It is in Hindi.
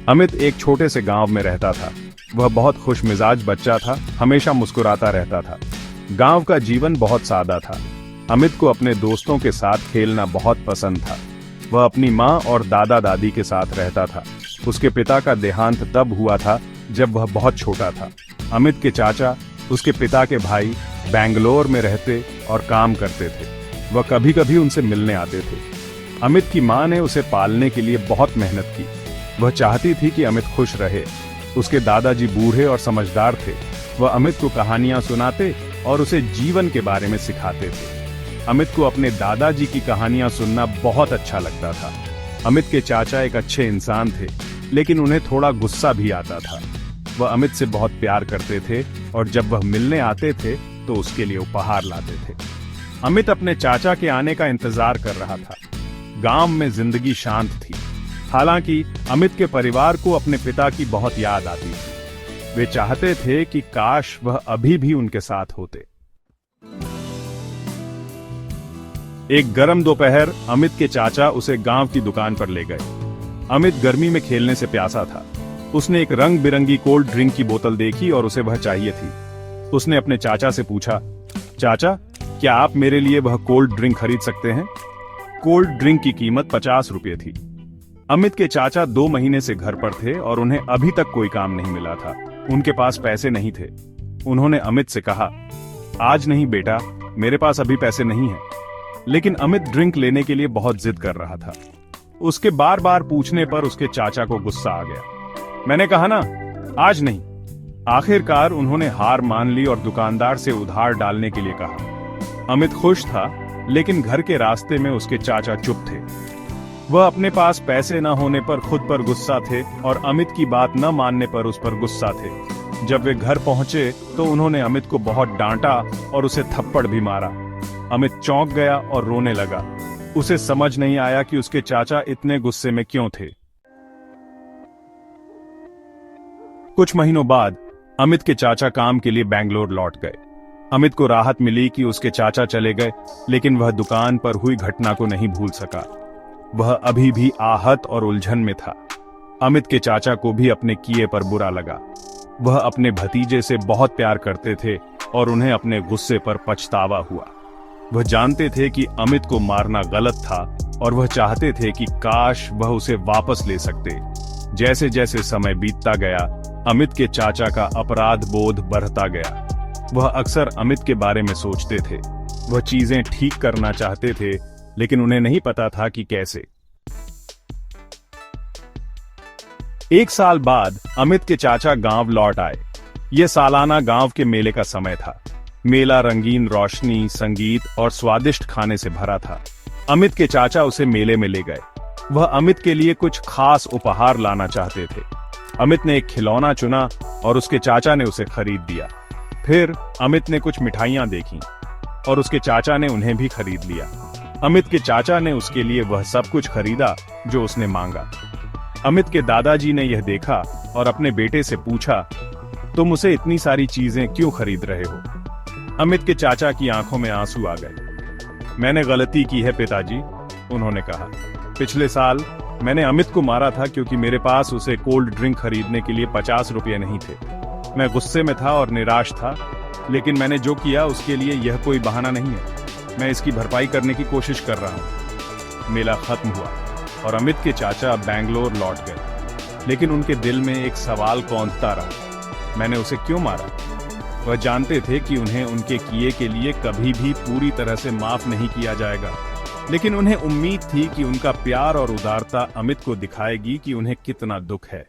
अमित एक छोटे से गांव में रहता था। वह बहुत खुशमिजाज बच्चा था, हमेशा मुस्कुराता रहता था। गांव का जीवन बहुत सादा था। अमित को अपने दोस्तों के साथ खेलना बहुत पसंद था। वह अपनी माँ और दादा दादी के साथ रहता था। उसके पिता का देहांत तब हुआ था जब वह बहुत छोटा था। अमित के चाचा, उसके पिता के भाई, बेंगलोर में रहते और काम करते थे। वह कभी कभी उनसे मिलने आते थे। अमित की माँ ने उसे पालने के लिए बहुत मेहनत की। वह चाहती थी कि अमित खुश रहे। उसके दादाजी बूढ़े और समझदार थे। वह अमित को कहानियां सुनाते और उसे जीवन के बारे में सिखाते थे। अमित को अपने दादाजी की कहानियां सुनना बहुत अच्छा लगता था। अमित के चाचा एक अच्छे इंसान थे, लेकिन उन्हें थोड़ा गुस्सा भी आता था। वह अमित से बहुत प्यार करते थे और जब वह मिलने आते थे तो उसके लिए उपहार लाते थे। अमित अपने चाचा के आने का इंतजार कर रहा था। गांव में जिंदगी शांत थी। हालांकि अमित के परिवार को अपने पिता की बहुत याद आती थी। वे चाहते थे कि काश वह अभी भी उनके साथ होते। एक गर्म दोपहर अमित के चाचा उसे गांव की दुकान पर ले गए। अमित गर्मी में खेलने से प्यासा था। उसने एक रंग बिरंगी कोल्ड ड्रिंक की बोतल देखी और उसे वह चाहिए थी। उसने अपने चाचा से पूछा, चाचा, क्या आप मेरे लिए वह कोल्ड ड्रिंक खरीद सकते हैं? कोल्ड ड्रिंक की कीमत 50 रुपये थी। अमित के चाचा 2 महीने से घर पर थे और उन्हें अभी तक कोई काम नहीं मिला था। उनके पास पैसे नहीं थे। उन्होंने अमित से कहा, आज नहीं बेटा, मेरे पास अभी पैसे नहीं हैं। लेकिन अमित ड्रिंक लेने के लिए बहुत जिद कर रहा था। उसके बार बार पूछने पर उसके चाचा को गुस्सा आ गया। मैंने कहा ना, आज नहीं। आखिरकार उन्होंने हार मान ली और दुकानदार से उधार डालने के लिए कहा। अमित खुश था, लेकिन घर के रास्ते में उसके चाचा चुप थे। वह अपने पास पैसे न होने पर खुद पर गुस्सा थे और अमित की बात न मानने पर उस पर गुस्सा थे। जब वे घर पहुंचे तो उन्होंने अमित को बहुत डांटा और उसे थप्पड़ भी मारा। अमित चौंक गया और रोने लगा। उसे समझ नहीं आया कि उसके चाचा इतने गुस्से में क्यों थे। कुछ महीनों बाद अमित के चाचा काम के लिए बेंगलोर लौट गए। अमित को राहत मिली कि उसके चाचा चले गए, लेकिन वह दुकान पर हुई घटना को नहीं भूल सका। वह अभी भी आहत और उलझन में था। अमित के चाचा को भी अपने किए पर बुरा लगा। वह अपने भतीजे से बहुत प्यार करते थे और उन्हें अपने गुस्से पर पछतावा हुआ। वह जानते थे कि अमित को मारना गलत था और वह चाहते थे कि काश वह उसे वापस ले सकते। जैसे जैसे समय बीतता गया, अमित के चाचा का अपराध बोध बढ़ता गया। वह अक्सर अमित के बारे में सोचते थे। वह चीजें ठीक करना चाहते थे, लेकिन उन्हें नहीं पता था कि कैसे। एक साल बाद अमित के चाचा गांव लौट आए। यह सालाना गांव के मेले का समय था। मेला रंगीन रोशनी, संगीत और स्वादिष्ट खाने से भरा था। अमित के चाचा उसे मेले में ले गए। वह अमित के लिए कुछ खास उपहार लाना चाहते थे। अमित ने एक खिलौना चुना और उसके चाचा ने उसे खरीद दिया। फिर अमित ने कुछ मिठाइयां देखीं और उसके चाचा ने उन्हें भी खरीद लिया। अमित के चाचा ने उसके लिए वह सब कुछ खरीदा जो उसने मांगा। अमित के दादाजी ने यह देखा और अपने बेटे से पूछा, तुम उसे इतनी सारी चीजें क्यों खरीद रहे हो? अमित के चाचा की आंखों में आंसू आ गए। मैंने गलती की है पिताजी, उन्होंने कहा। पिछले साल मैंने अमित को मारा था क्योंकि मेरे पास उसे कोल्ड ड्रिंक खरीदने के लिए 50 रुपये नहीं थे। मैं गुस्से में था और निराश था, लेकिन मैंने जो किया उसके लिए यह कोई बहाना नहीं है। मैं इसकी भरपाई करने की कोशिश कर रहा हूँ। मेला खत्म हुआ और अमित के चाचा बेंगलोर लौट गए, लेकिन उनके दिल में एक सवाल कौंधता रहा, मैंने उसे क्यों मारा? वह जानते थे कि उन्हें उनके किए के लिए कभी भी पूरी तरह से माफ नहीं किया जाएगा, लेकिन उन्हें उम्मीद थी कि उनका प्यार और उदारता अमित को दिखाएगी कि उन्हें कितना दुख है।